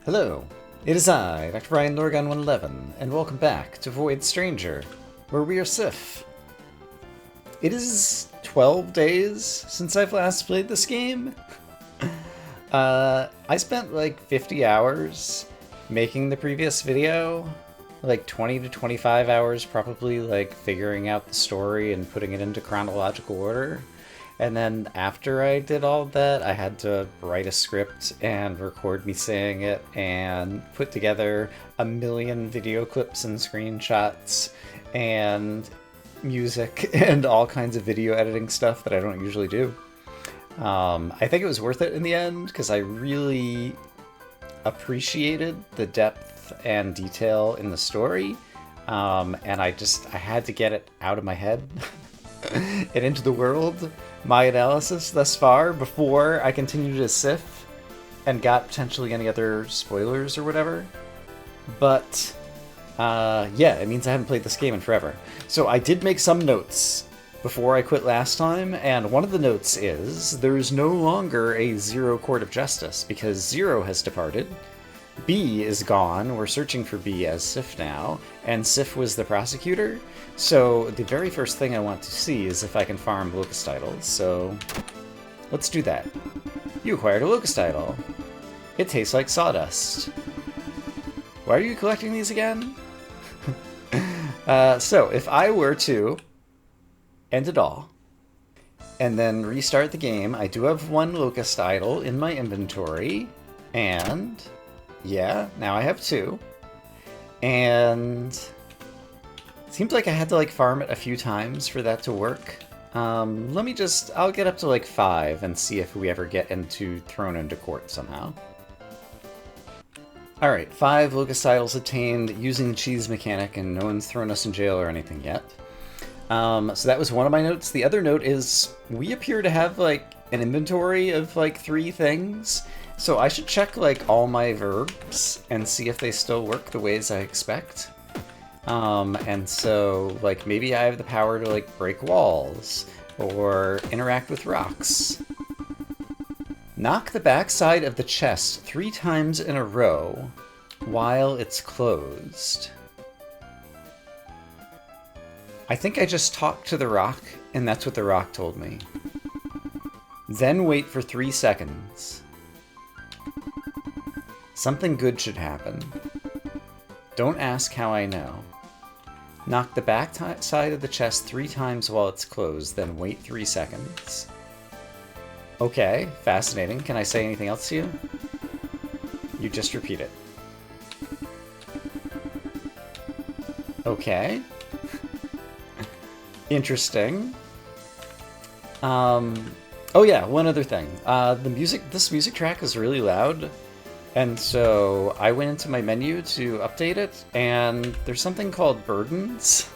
Hello, it is I, Dr. Brian Lorgon 111, and welcome back to Void Stranger, where we are Sif. It is 12 days since I've last played this game. I spent like 50 hours making the previous video, like 20 to 25 hours probably like figuring out the story and putting it into chronological order. And then after I did all of that, I had to write a script and record me saying it and put together a million video clips and screenshots and music and all kinds of video editing stuff that I don't usually do. I think it was worth it in the end because I really appreciated the depth and detail in the story. And I had to get it out of my head and into the world. My analysis thus far before I continued to Sif and got potentially any other spoilers or whatever. But yeah, it means I haven't played this game in forever. So I did make some notes before I quit last time, and one of the notes is there is no longer a Zero Court of Justice because Zero has departed. B is gone. We're searching for B as Sif now, and Sif was the prosecutor. So the very first thing I want to see is if I can farm locust titles. So let's do that. You acquired a locust title. It tastes like sawdust. Why are you collecting these again? So if I were to end it all and then restart the game, I do have one locust idol in my inventory, and yeah, now I have two. And it seems like I had to like farm it a few times for that to work. I'll get up to like 5 and see if we ever get thrown into court somehow. Alright, 5 locust titles obtained using the cheese mechanic, and no one's thrown us in jail or anything yet. So that was one of my notes. The other note is we appear to have like an inventory of like 3 things. So I should check like all my verbs and see if they still work the ways I expect. And so like maybe I have the power to like break walls or interact with rocks. Knock the backside of the chest 3 times in a row while it's closed. I think I just talked to the rock, and that's what the rock told me. Then wait for 3 seconds. Something good should happen. Don't ask how I know. Knock the back side of the chest 3 times while it's closed, then wait 3 seconds. Okay, fascinating. Can I say anything else to you? You just repeat it. Okay. Interesting. Oh yeah, one other thing. This music track is really loud, and so I went into my menu to update it, and there's something called burdens.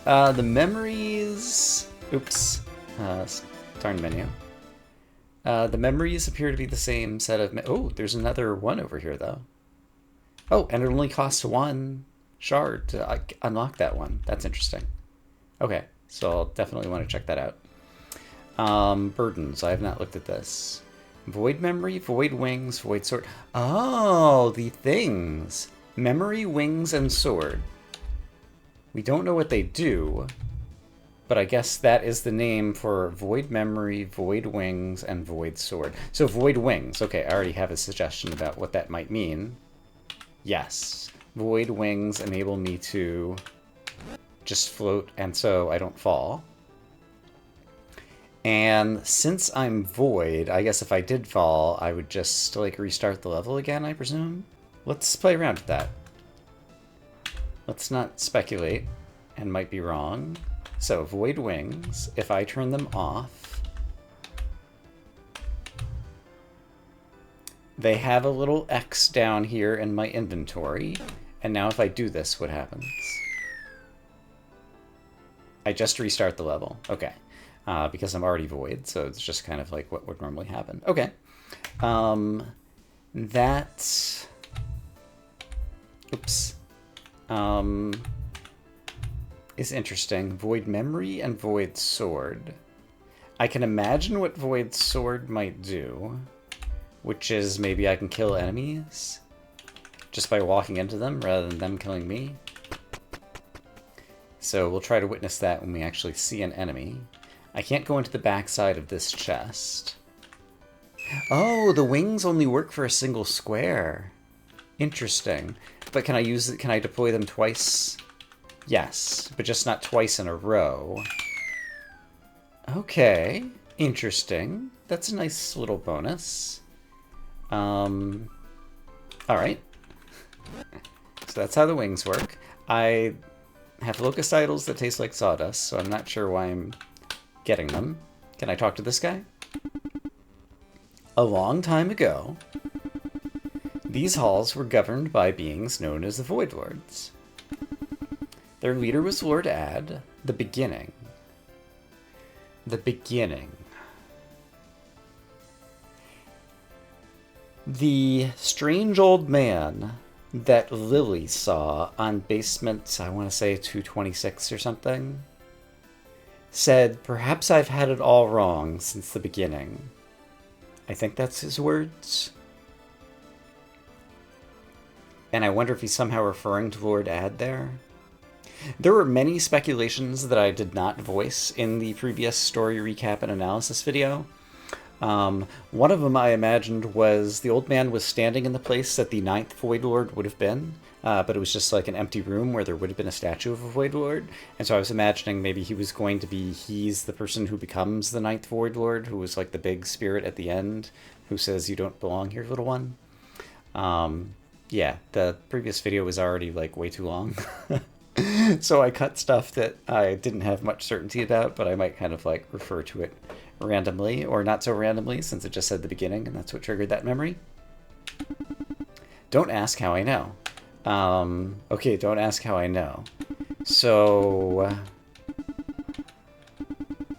The memories... Oops. Darn menu. The memories appear to be the same set of... Oh, there's another one over here, though. Oh, and it only costs 1 shard to unlock that one. That's interesting. Okay, so I'll definitely want to check that out. Burdens. I have not looked at this. Void memory, void wings, void sword. Oh, the things. Memory, wings, and sword. We don't know what they do, but I guess that is the name for void memory, void wings, and void sword. So void wings. Okay, I already have a suggestion about what that might mean. Yes. Void wings enable me to just float, and so I don't fall. And since I'm void, I guess if I did fall, I would just like restart the level again, I presume? Let's play around with that. Let's not speculate, and might be wrong. So, void wings, if I turn them off, they have a little X down here in my inventory, and now if I do this, what happens? I just restart the level. Okay. Because I'm already void, so it's just kind of like what would normally happen. Okay. That... Oops. Is interesting. Void memory and void sword. I can imagine what void sword might do. which is maybe I can kill enemies just by walking into them rather than them killing me. So we'll try to witness that when we actually see an enemy. I can't go into the backside of this chest. Oh, the wings only work for a single square. Interesting. But can I deploy them twice? Yes, but just not twice in a row. Okay, interesting. That's a nice little bonus. Alright. So that's how the wings work. I have locust idols that taste like sawdust, so I'm not sure why I'm getting them. Can I talk to this guy? A long time ago, these halls were governed by beings known as the Void Lords. Their leader was Lord Ad, the Beginning. The Beginning. The strange old man that Lily saw on basement, I want to say 226 or something, said, "Perhaps I've had it all wrong since the beginning." I think that's his words. And I wonder if he's somehow referring to Lord Ad there. There were many speculations that I did not voice in the previous story recap and analysis video. One of them I imagined was the old man was standing in the place that the 9th Void Lord would have been, but it was just like an empty room where there would have been a statue of a Void Lord. And so I was imagining maybe he's the person who becomes the 9th Void Lord, who was like the big spirit at the end, who says, "You don't belong here, little one." Yeah, the previous video was already like way too long. So I cut stuff that I didn't have much certainty about, but I might kind of like refer to it randomly, or not so randomly, since it just said the beginning, and that's what triggered that memory. Don't ask how I know. Okay, don't ask how I know. So,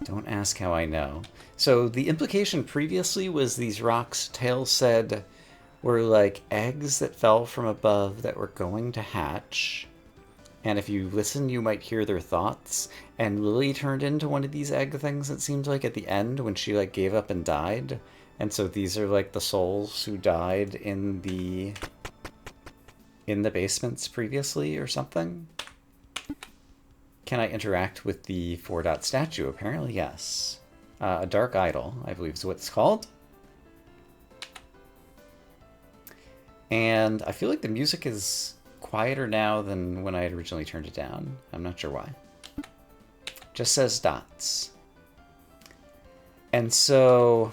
don't ask how I know. So the implication previously was these rocks, Tails said, were like eggs that fell from above that were going to hatch. And if you listen, you might hear their thoughts. And Lily turned into one of these egg things, it seemed like, at the end when she like gave up and died. And so these are like the souls who died in the basements previously or something. Can I interact with the 4-dot statue? Apparently, yes. A dark idol, I believe is what it's called. And I feel like the music is quieter now than when I had originally turned it down. I'm not sure why. Just says dots. And so,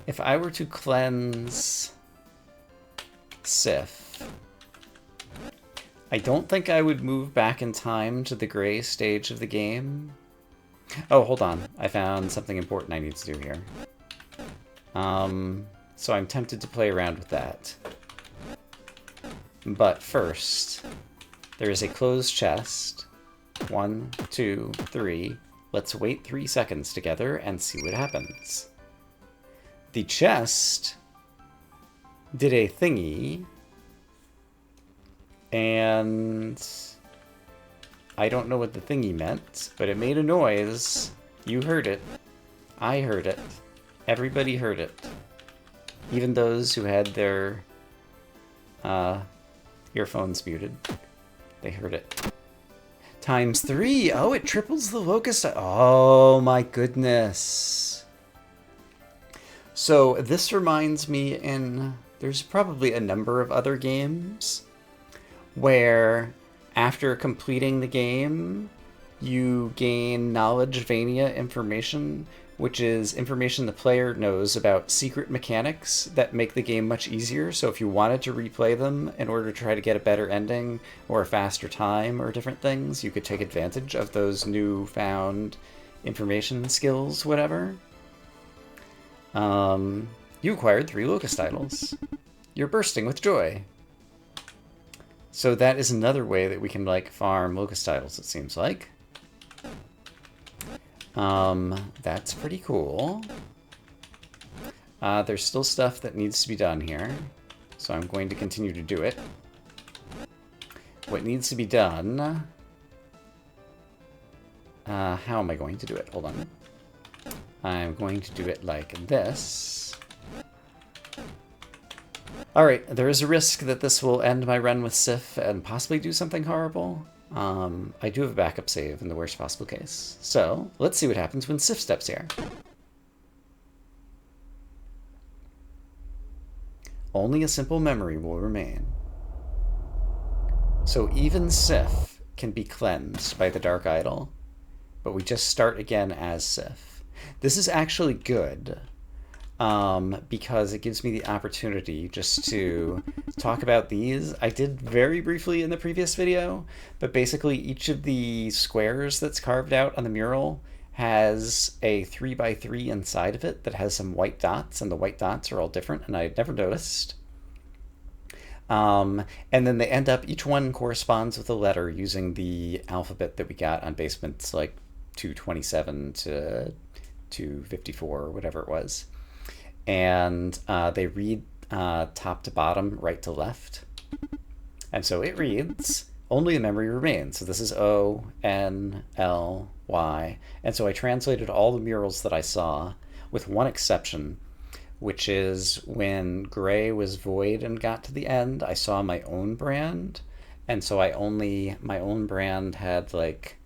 if I were to cleanse Sif, I don't think I would move back in time to the gray stage of the game. Oh, hold on. I found something important I need to do here. So I'm tempted to play around with that. But first, there is a closed chest. 1, 2, 3. Let's wait 3 seconds together and see what happens. The chest did a thingy, and I don't know what the thingy meant, but it made a noise. You heard it. I heard it. Everybody heard it. Even those who had their earphones muted. They heard it. ×3. Oh, it triples the locust. Oh my goodness. So this reminds me there's probably a number of other games where after completing the game, you gain Knowledge Vania information, which is information the player knows about secret mechanics that make the game much easier. So if you wanted to replay them in order to try to get a better ending or a faster time or different things, you could take advantage of those newfound information skills, whatever. You acquired 3 locust idols. You're bursting with joy. So that is another way that we can like farm locust idols, it seems like. That's pretty cool. There's still stuff that needs to be done here, so I'm going to continue to do it. What needs to be done... how am I going to do it? Hold on. I'm going to do it like this. Alright, there is a risk that this will end my run with Sif and possibly do something horrible. I do have a backup save in the worst possible case. So, let's see what happens when Sif steps here. Only a simple memory will remain. So even Sif can be cleansed by the Dark Idol, but we just start again as Sif. This is actually good, because it gives me the opportunity just to talk about these. I did very briefly in the previous video, but basically each of the squares that's carved out on the mural has a 3x3 inside of it that has some white dots, and the white dots are all different, and I had never noticed. And then they end up, each one corresponds with a letter using the alphabet that we got on basements like 227 to 254 or whatever it was. And they read top to bottom, right to left. And so it reads, only a memory remains. So this is O, N, L, Y. And so I translated all the murals that I saw with one exception, which is when gray was void and got to the end, I saw my own brand. And so my own brand had like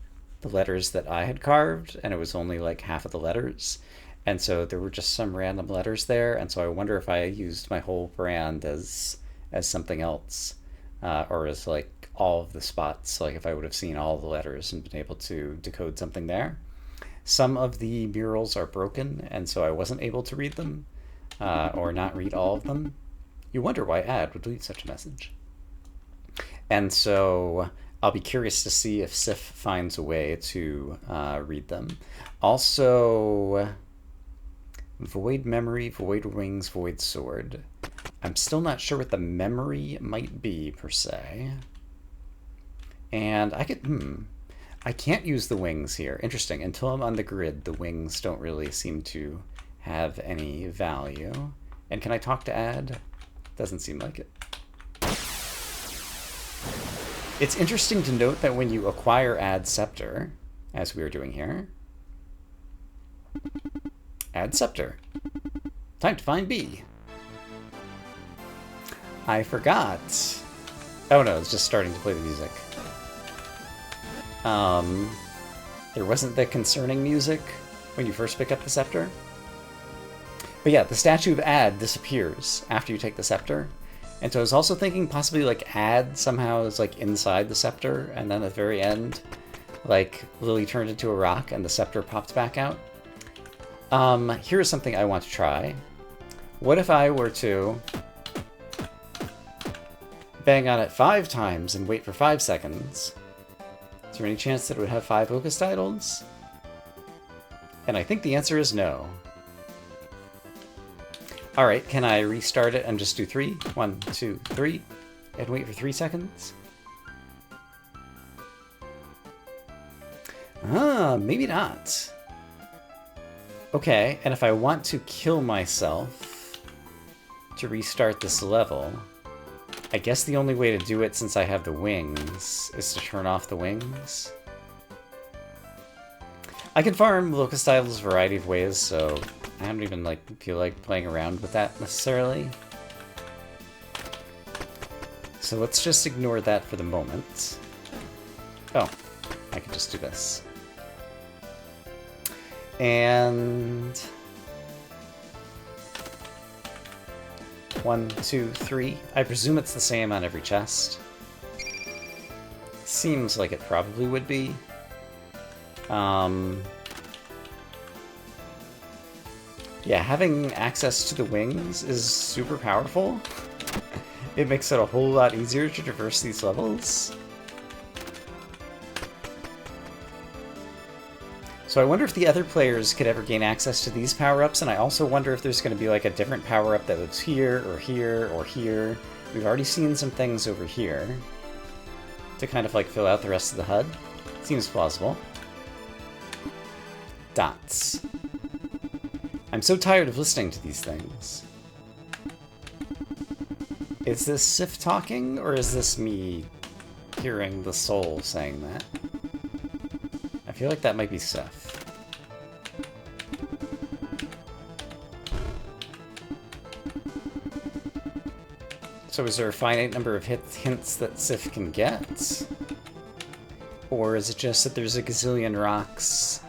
the letters that I had carved, and it was only like half of the letters. And so there were just some random letters there. And so I wonder if I used my whole brand as something else, or as like all of the spots, like if I would have seen all the letters and been able to decode something there. Some of the murals are broken, and so I wasn't able to read them. Or not read all of them. You wonder why Ad would leave such a message. And so I'll be curious to see if Sif finds a way to read them. Also, void memory, void wings, void sword. I'm still not sure what the memory might be, per se. And I can't use the wings here. Interesting. Until I'm on the grid, the wings don't really seem to have any value. And can I talk to Ad? Doesn't seem like it. It's interesting to note that when you acquire Ad Scepter, as we are doing here, Ad Scepter. Time to find B. I forgot. Oh no, it's just starting to play the music. There wasn't the concerning music when you first pick up the scepter. But yeah, the statue of Ad disappears after you take the scepter. And so I was also thinking possibly like Ad somehow is like inside the scepter, and then at the very end, like Lily turned into a rock and the scepter popped back out. Here's something I want to try. What if I were to bang on it 5 times and wait for 5 seconds? Is there any chance that it would have 5 locust idols? And I think the answer is no. Alright, can I restart it and just do 3? 1, 2, 3, and wait for 3 seconds? Maybe not. Okay, and if I want to kill myself to restart this level, I guess the only way to do it, since I have the wings, is to turn off the wings. I can farm locust idols a variety of ways, so I don't even feel like playing around with that necessarily. So let's just ignore that for the moment. Oh, I could just do this. And 1, 2, 3. I presume it's the same on every chest. Seems like it probably would be. Yeah, having access to the wings is super powerful. It makes it a whole lot easier to traverse these levels. So I wonder if the other players could ever gain access to these power-ups, and I also wonder if there's going to be like a different power-up that lives here, or here, or here. We've already seen some things over here to kind of like fill out the rest of the HUD. Seems plausible. Dots. I'm so tired of listening to these things. Is this Sif talking, or is this me hearing the soul saying that? I feel like that might be Sif. So is there a finite number of hints that Sif can get? Or is it just that there's a gazillion rocks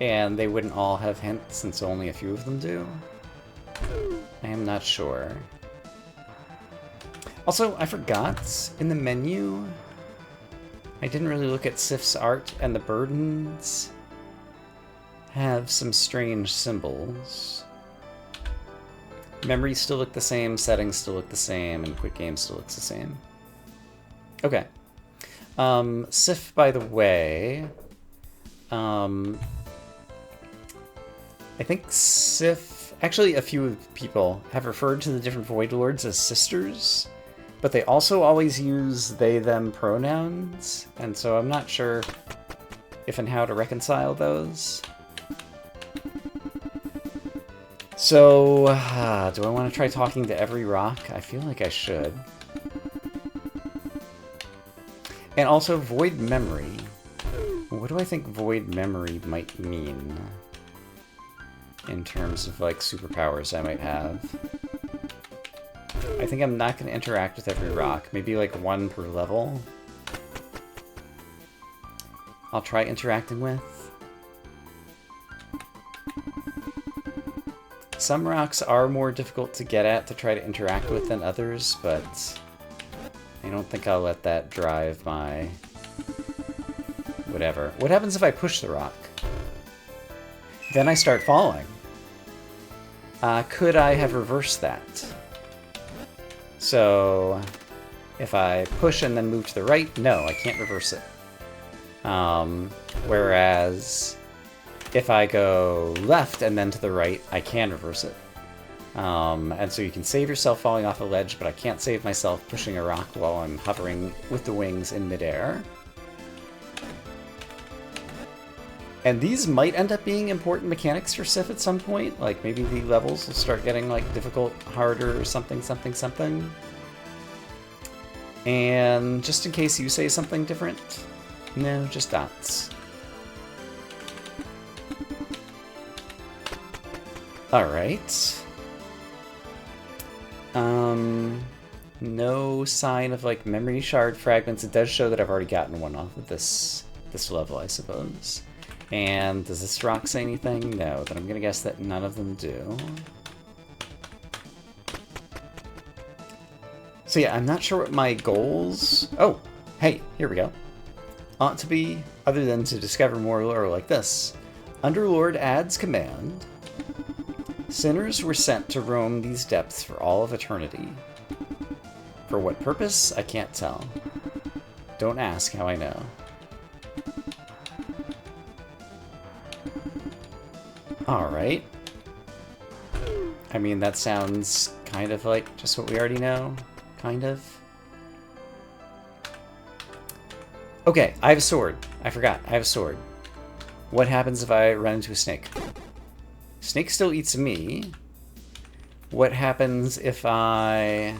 and they wouldn't all have hints since only a few of them do? I am not sure. Also, I forgot, in the menu, I didn't really look at Sif's art, and the burdens have some strange symbols. Memories still look the same, settings still look the same, and quick game still looks the same. Okay. Sif, by the way, I think Sif, actually a few people have referred to the different Void Lords as sisters, but they also always use they, them pronouns, and so I'm not sure if and how to reconcile those. So, do I want to try talking to every rock? I feel like I should. And also, Void Memory. What do I think Void Memory might mean? In terms of, like, superpowers I might have. I think I'm not going to interact with every rock. Maybe, like, one per level. I'll try interacting with. Some rocks are more difficult to get at to try to interact with than others, but I don't think I'll let that drive my whatever. What happens if I push the rock? Then I start falling. Could I have reversed that? So, if I push and then move to the right, no, I can't reverse it. Whereas, if I go left and then to the right, I can reverse it. And so you can save yourself falling off a ledge, but I can't save myself pushing a rock while I'm hovering with the wings in midair. And these might end up being important mechanics for Sif at some point. Like, maybe the levels will start getting, like, difficult, harder, or something, something, something. And just in case you say something different, no, just dots. Alright. No sign of, like, memory shard fragments. It does show that I've already gotten one off of this level, I suppose. And does this rock say anything? No, but I'm gonna guess that none of them do. So yeah, I'm not sure what my goals... Oh, hey, here we go. Ought to be, other than to discover more lore like this. Underlord adds command. Sinners were sent to roam these depths for all of eternity. For what purpose? I can't tell. Don't ask how I know. Alright. I mean, that sounds kind of like just what we already know. Kind of. Okay, I have a sword. I forgot. I have a sword. What happens if I run into a snake? Snake still eats me. What happens if I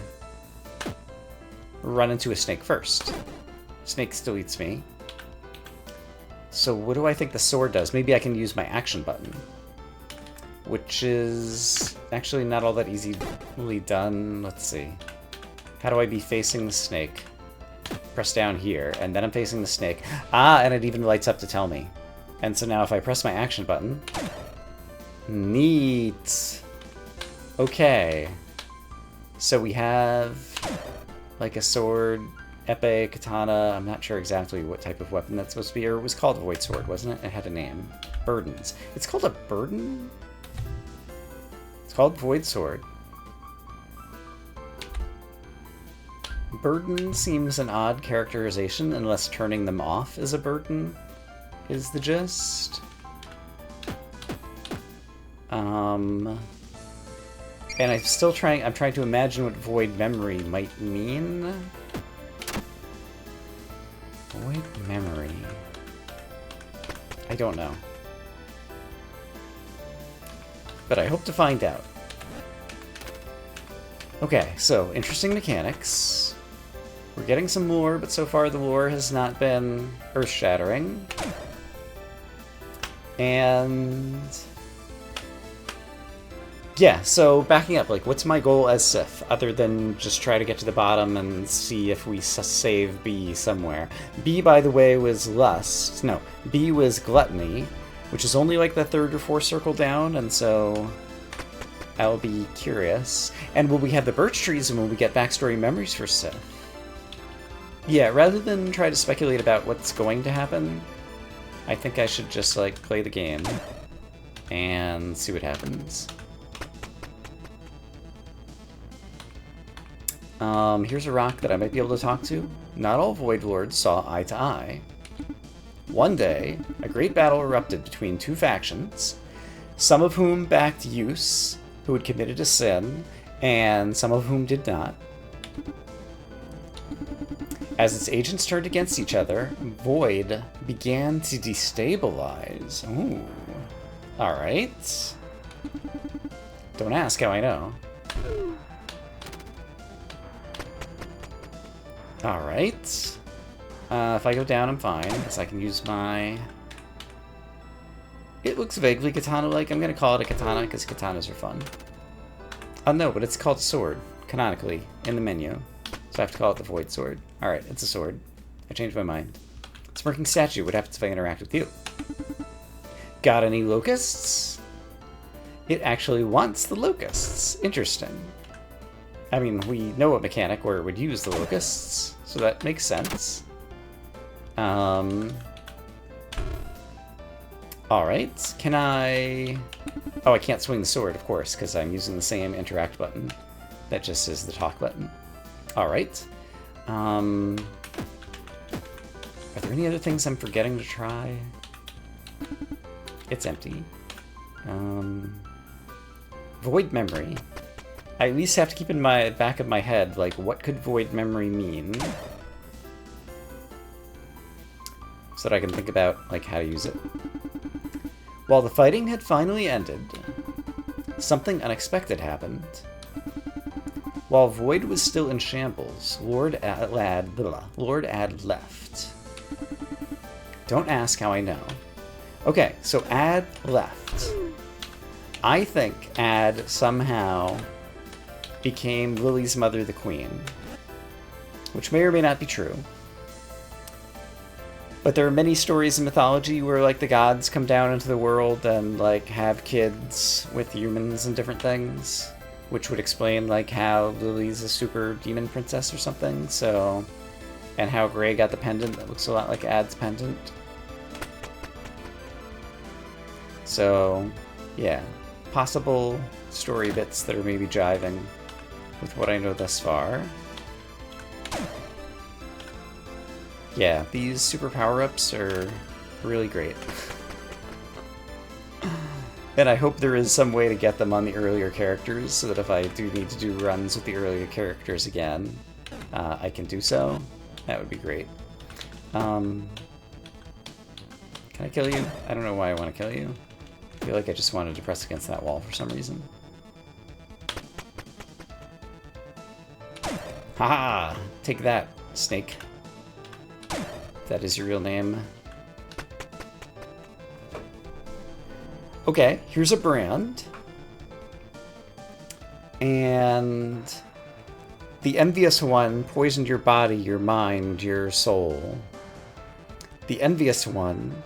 run into a snake first? Snake still eats me. So what do I think the sword does? Maybe I can use my action button. Which is actually not all that easily done. Let's see. How do I be facing the snake? Press down here, and then I'm facing the snake. Ah, and it even lights up to tell me. And so now if I press my action button... Neat! Okay. So we have, like, a sword, epee, katana. I'm not sure exactly what type of weapon that's supposed to be. Or it was called a Void Sword, wasn't it? It had a name. Burdens. It's called a burden? It's called Void Sword. Burden seems an odd characterization unless turning them off is a burden, is the gist. And I'm trying to imagine what Void Memory might mean. Void Memory. I don't know. But I hope to find out. Okay, so interesting mechanics. We're getting some lore, but so far the lore has not been earth-shattering. And Yeah, so backing up, like, what's my goal as Sif, other than just try to get to the bottom and see if we save B somewhere? B, by the way, was lust. No, B was gluttony, which is only like the third or fourth circle down, and so I'll be curious. And will we have the birch trees, and will we get backstory memories for Sif? Yeah, rather than try to speculate about what's going to happen, I think I should just, like, play the game and see what happens. Here's a rock that I might be able to talk to. Not all Void Lords saw eye to eye. One day, a great battle erupted between two factions, some of whom backed Use, who had committed a sin, and some of whom did not. As its agents turned against each other, Void began to destabilize. Ooh. Alright. Don't ask how I know. Alright. If I go down, I'm fine, because I can use my... It looks vaguely katana-like. I'm going to call it a katana, because katanas are fun. Oh, no, but it's called sword, canonically, in the menu. So I have to call it the Void Sword. Alright, it's a sword. I changed my mind. Smirking statue, what happens if I interact with you? Got any locusts? It actually wants the locusts. Interesting. I mean, we know a mechanic where it would use the locusts, so that makes sense. Alright, can I... Oh, I can't swing the sword, of course, because I'm using the same interact button that just is the talk button. Alright. Are there any other things I'm forgetting to try? It's empty. Void memory. I at least have to keep in my back of my head, like, what could void memory mean? So that I can think about, like, how to use it. While the fighting had finally ended, something unexpected happened. While Void was still in shambles, Lord Ad left. Don't ask how I know. Okay, so Ad left. I think Ad somehow became Lily's mother, the Queen, which may or may not be true. But there are many stories in mythology where, like, the gods come down into the world and, like, have kids with humans and different things, which would explain, like, how Lily's a super demon princess or something, so... And how Gray got the pendant that looks a lot like Ad's pendant. So, yeah. Possible story bits that are maybe jiving with what I know thus far. Yeah, these super power-ups are really great. And I hope there is some way to get them on the earlier characters, so that if I do need to do runs with the earlier characters again, I can do so. That would be great. Can I kill you? I don't know why I want to kill you. I feel like I just wanted to press against that wall for some reason. Haha! Take that, snake. That is your real name. Okay, here's a brand. And the envious one poisoned your body, your mind, your soul. The envious one,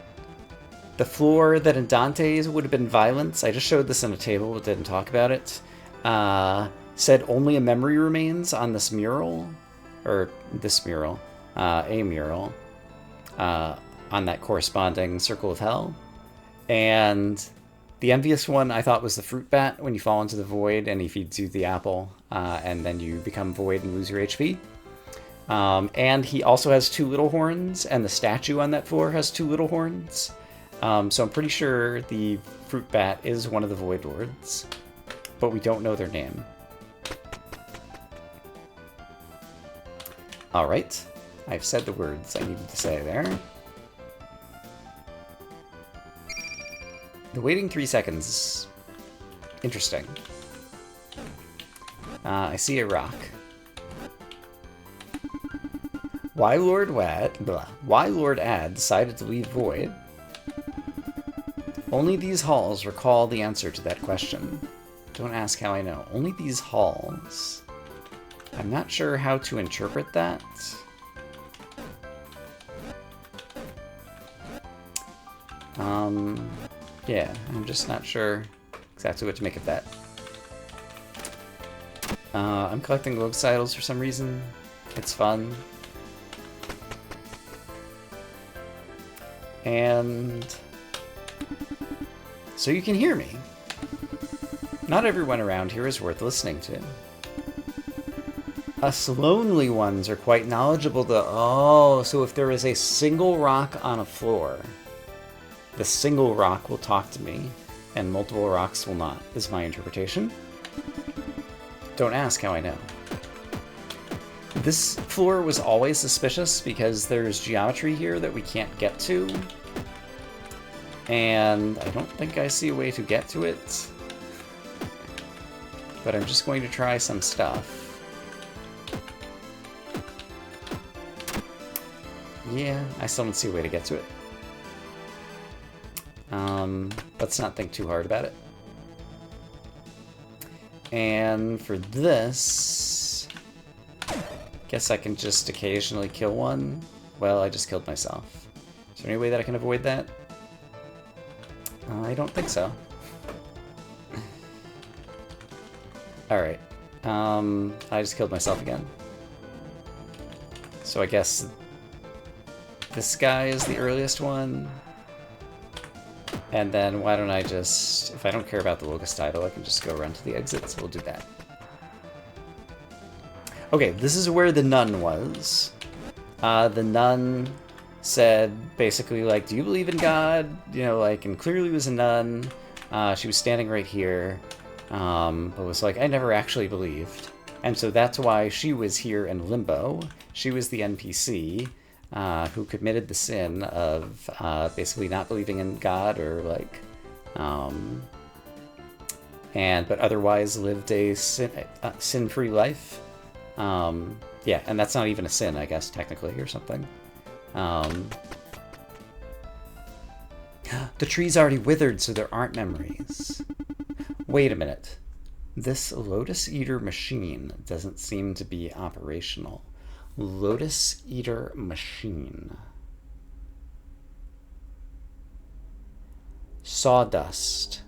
the floor that in Dante's would have been violence, I just showed this on a table but didn't talk about it, said only a memory remains on this mural, or this mural, a mural, on that corresponding circle of hell. And the envious one I thought was the fruit bat when you fall into the void and he feeds you the apple, and then you become void and lose your HP. And he also has two little horns, and the statue on that floor has two little horns. So I'm pretty sure the fruit bat is one of the Void Lords, but we don't know their name. Alright, I've said the words I needed to say there. The waiting 3 seconds. Interesting. I see a rock. Why Lord Ad decided to leave Void? Only these halls recall the answer to that question. Don't ask how I know. Only these halls. I'm not sure how to interpret that. Yeah, I'm just not sure exactly what to make of that. I'm collecting locust idols for some reason. It's fun. And so you can hear me. Not everyone around here is worth listening to. Us lonely ones are quite knowledgeable though. Oh, so if there is a single rock on a floor, the single rock will talk to me, and multiple rocks will not, is my interpretation. Don't ask how I know. This floor was always suspicious because there's geometry here that we can't get to. And I don't think I see a way to get to it. But I'm just going to try some stuff. Yeah, I still don't see a way to get to it. Let's not think too hard about it. And for this, guess I can just occasionally kill one. Well, I just killed myself. Is there any way that I can avoid that? I don't think so. Alright. I just killed myself again. So I guess this guy is the earliest one. And then why don't I just, if I don't care about the locust idol, I can just go run to the exit, so we'll do that. Okay, this is where the nun was. The nun said basically like, do you believe in God? You know, like, and clearly was a nun. She was standing right here, but was like, I never actually believed. And so that's why she was here in limbo. She was the NPC. Who committed the sin of basically not believing in God or like, but otherwise lived a sin-free life. Yeah, and that's not even a sin, I guess, technically, or something. The tree's already withered, so there aren't memories. Wait a minute. This Lotus Eater machine doesn't seem to be operational. Lotus Eater machine. Sawdust.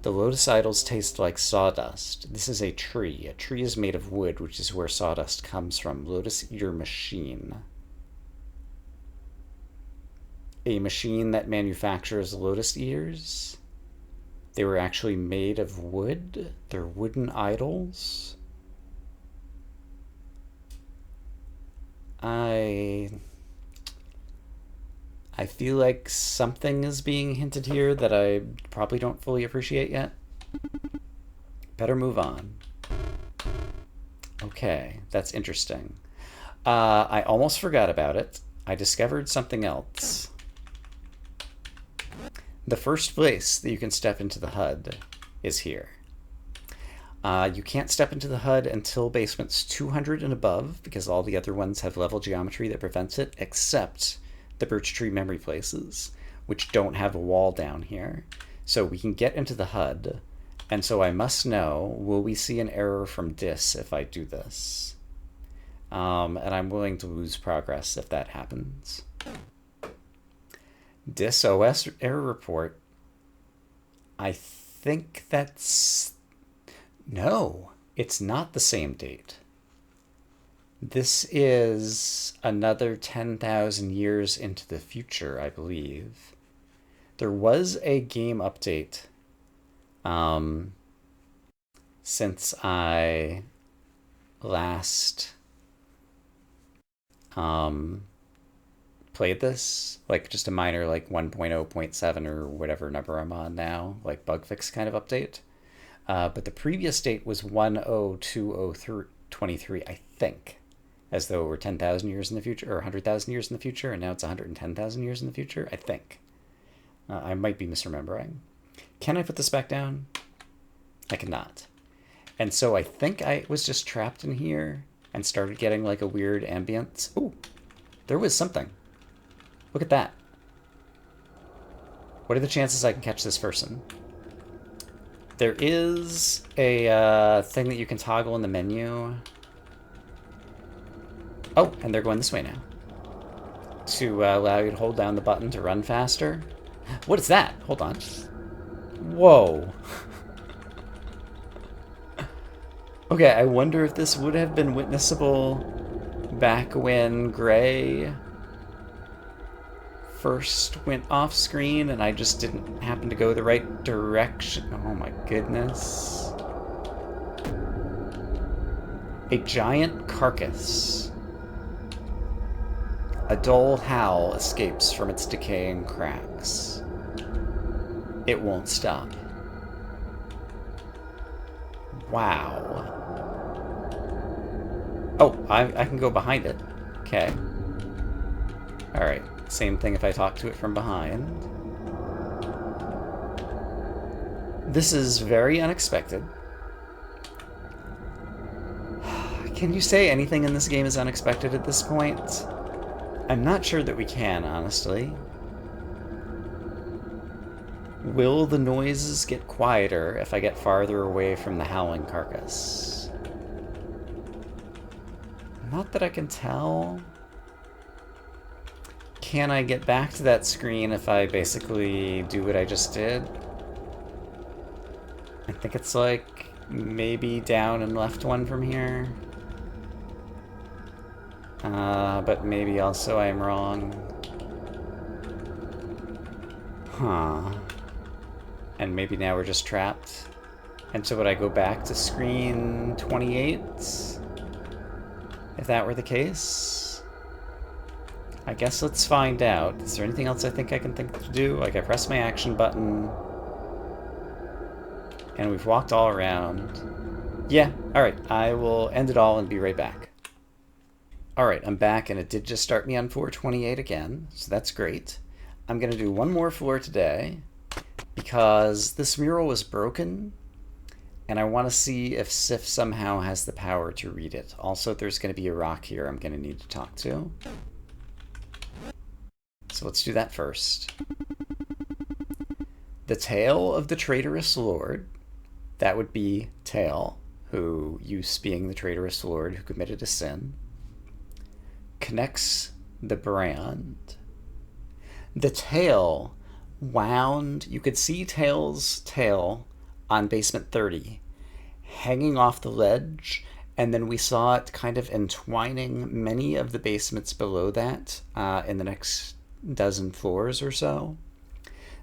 The lotus idols taste like sawdust. This is a tree. A tree is made of wood, which is where sawdust comes from. Lotus Eater machine. A machine that manufactures lotus eaters. They were actually made of wood. They're wooden idols. I feel like something is being hinted here that I probably don't fully appreciate yet. Better move on. Okay, that's interesting. I almost forgot about it. I discovered something else. The first place that you can step into the HUD is here. You can't step into the HUD until basements 200 and above, because all the other ones have level geometry that prevents it, except the birch tree memory places, which don't have a wall down here. So we can get into the HUD, and so I must know, will we see an error from dis if I do this? And I'm willing to lose progress if that happens. Dis OS error report. I think that's... No, it's not the same date. This is another 10,000 years into the future, I believe. There was a game update since I last played this, like just a minor like 1.0.7 or whatever number I'm on now, like bug fix kind of update. But the previous date was 1020323, I think, as though it were 10,000 years in the future, or 100,000 years in the future, and now it's 110,000 years in the future, I think. I might be misremembering. Can I put this back down? I cannot. And so I think I was just trapped in here and started getting like a weird ambience. Oh, there was something. Look at that. What are the chances I can catch this person? There is a thing that you can toggle in the menu. Oh, and they're going this way now. To allow you to hold down the button to run faster. What is that? Hold on. Whoa. Okay, I wonder if this would have been witnessable back when Gray first went off screen and I just didn't happen to go the right direction. Oh my goodness. A giant carcass. A dull howl escapes from its decaying cracks. It won't stop. Wow. Oh, I can go behind it. Okay. Alright. Same thing if I talk to it from behind. This is very unexpected. Can you say anything in this game is unexpected at this point? I'm not sure that we can, honestly. Will the noises get quieter if I get farther away from the howling carcass? Not that I can tell. Can I get back to that screen if I basically do what I just did? I think it's like maybe down and left one from here. But maybe also I'm wrong. Huh. And maybe now we're just trapped. And so would I go back to screen 28? If that were the case? I guess let's find out. Is there anything else I think I can think to do? Like I press my action button. And we've walked all around. Yeah, alright. I will end it all and be right back. Alright, I'm back and it did just start me on floor 28 again. So that's great. I'm going to do one more floor today because this mural was broken and I want to see if Sif somehow has the power to read it. Also, there's going to be a rock here I'm going to need to talk to. So let's do that first. The tale of the traitorous lord, that would be Tail, who Use being the traitorous lord who committed a sin, connects the brand. The tail wound, you could see Tail's tail on basement 30 hanging off the ledge, and then we saw it kind of entwining many of the basements below that in the next dozen floors or so.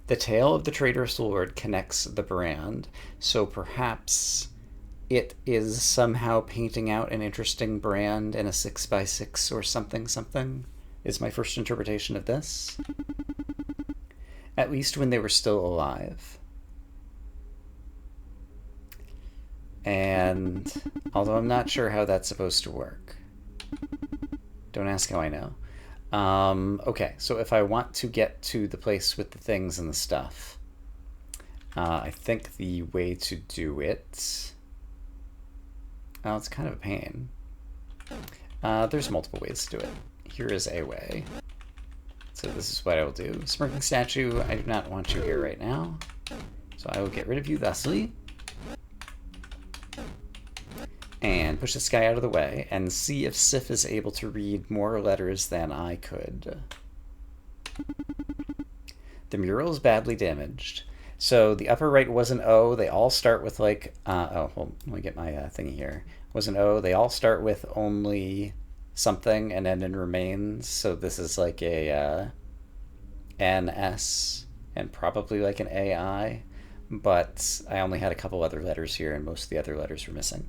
The tail of the traitorous lord connects the brand, so perhaps it is somehow painting out an interesting brand in a 6x6 or something, is my first interpretation of this. At least when they were still alive. And although I'm not sure how that's supposed to work. Don't ask how I know. Okay, so if I want to get to the place with the things and the stuff, I think the way to do it... Oh, it's kind of a pain. There's multiple ways to do it. Here is a way. So this is what I will do. Smirking statue, I do not want you here right now. So I will get rid of you thusly. And push this guy out of the way and see if Sif is able to read more letters than I could. The mural is badly damaged. So the upper right was an O. They all start with like, oh, well, let me get my thingy here. Was an O. They all start with only something and end in remains. So this is like a NS and probably like an AI. But I only had a couple other letters here and most of the other letters were missing.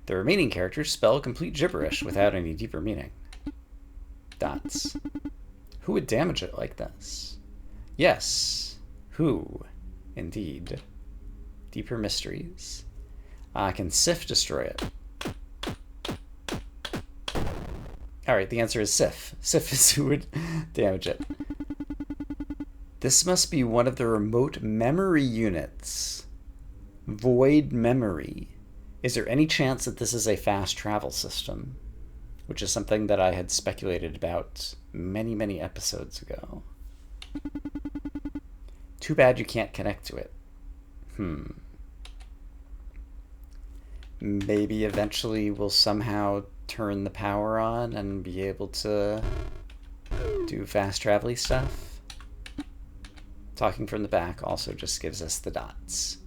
The remaining characters spell complete gibberish without any deeper meaning. Dots. Who would damage it like this? Yes. Who? Indeed. Deeper mysteries. Can Sif destroy it? Alright, the answer is Sif. Sif is who would damage it. This must be one of the remote memory units. Void memory. Is there any chance that this is a fast travel system? Which is something that I had speculated about many, many episodes ago. Too bad you can't connect to it. Maybe eventually we'll somehow turn the power on and be able to do fast travel-y stuff. Talking from the back also just gives us the dots.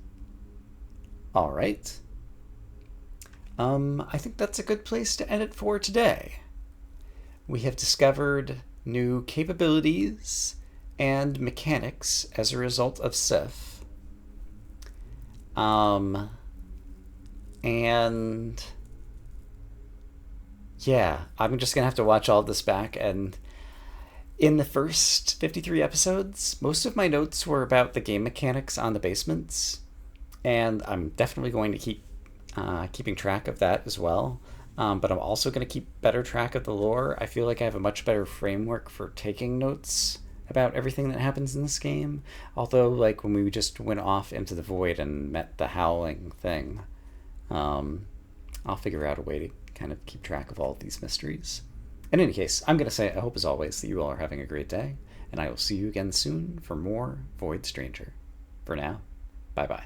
All right. I think that's a good place to end it for today. We have discovered new capabilities and mechanics as a result of Sif. And yeah, I'm just gonna have to watch all this back. And in the first 53 episodes, most of my notes were about the game mechanics on the basements, and I'm definitely going to keep keeping track of that as well. But I'm also going to keep better track of the lore. I feel like I have a much better framework for taking notes about everything that happens in this game. Although, like, when we just went off into the void and met the howling thing, I'll figure out a way to kind of keep track of all of these mysteries. In any case, I'm going to say I hope as always that you all are having a great day, and I will see you again soon for more Void Stranger. For now, bye bye.